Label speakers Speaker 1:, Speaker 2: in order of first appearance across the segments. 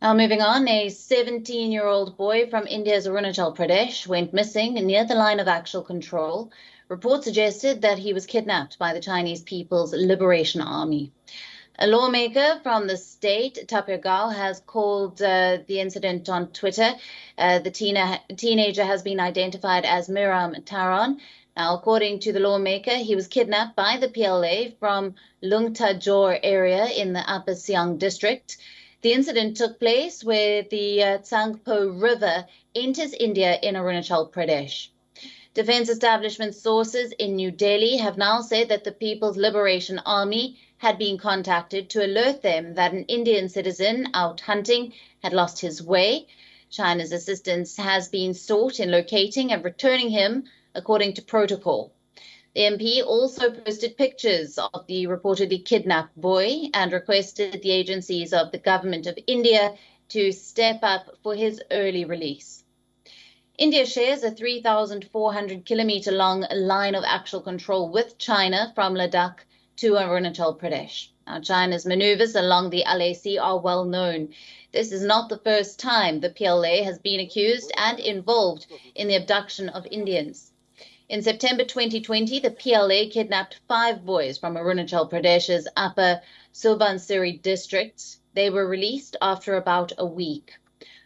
Speaker 1: Moving on, a 17-year-old boy from India's Arunachal Pradesh went missing near the line of actual control. Reports suggested that he was kidnapped by the Chinese People's Liberation Army. A lawmaker from the state, Tapirgaon, has called the incident on Twitter. The teenager has been identified as Miram Taron. Now, according to the lawmaker, he was kidnapped by the PLA from Lungtajor area in the Upper Siang district. The incident took place where the Tsangpo River enters India in Arunachal Pradesh. Defense establishment sources in New Delhi have now said that the People's Liberation Army had been contacted to alert them that an Indian citizen out hunting had lost his way. China's assistance has been sought in locating and returning him according to protocol. The MP also posted pictures of the reportedly kidnapped boy and requested the agencies of the government of India to step up for his early release. India shares a 3,400-kilometer-long line of actual control with China from Ladakh to Arunachal Pradesh. Now, China's maneuvers along the LAC are well known. This is not the first time the PLA has been accused and involved in the abduction of Indians. In September 2020, the PLA kidnapped 5 boys from Arunachal Pradesh's Upper Siang district. They were released after about a week.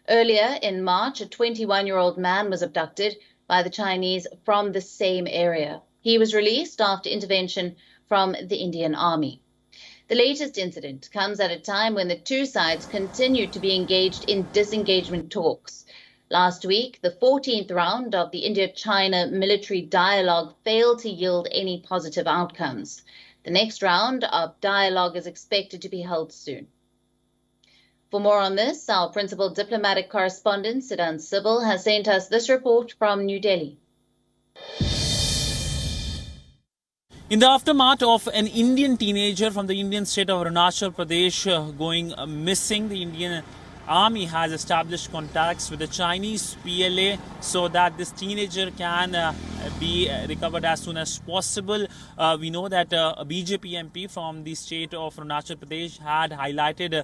Speaker 1: Earlier in March, a 21-year-old man was abducted by the Chinese from the same area. He was released after intervention from the Indian Army. The latest incident comes at a time when the two sides continue to be engaged in disengagement talks. Last week, the 14th round of the India-China military dialogue failed to yield any positive outcomes. The next round of dialogue is expected to be held soon. For more on this, our principal diplomatic correspondent, Siddhant Sibal, has sent us this report from New Delhi.
Speaker 2: In the aftermath of an Indian teenager from the Indian state of Arunachal Pradesh going missing, the Indian Army has established contacts with the Chinese PLA so that this teenager can be recovered as soon as possible. We know that a BJP MP from the state of Arunachal Pradesh had highlighted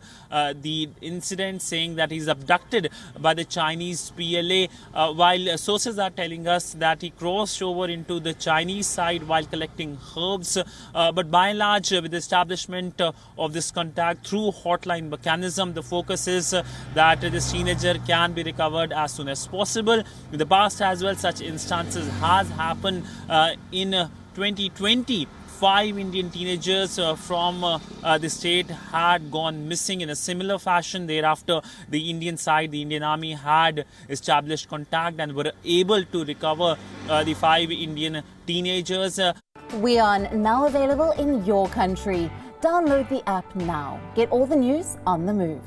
Speaker 2: the incident, saying that he's abducted by the Chinese PLA, while sources are telling us that he crossed over into the Chinese side while collecting herbs. But by and large, with the establishment of this contact through hotline mechanism, the focus is that this teenager can be recovered as soon as possible. In the past as well, such instances has happened in 2020. 5 Indian teenagers from the state had gone missing in a similar fashion. Thereafter, the Indian side, the Indian Army, had established contact and were able to recover the 5 Indian teenagers.
Speaker 3: WION, now available in your country. Download the app now. Get all the news on the move.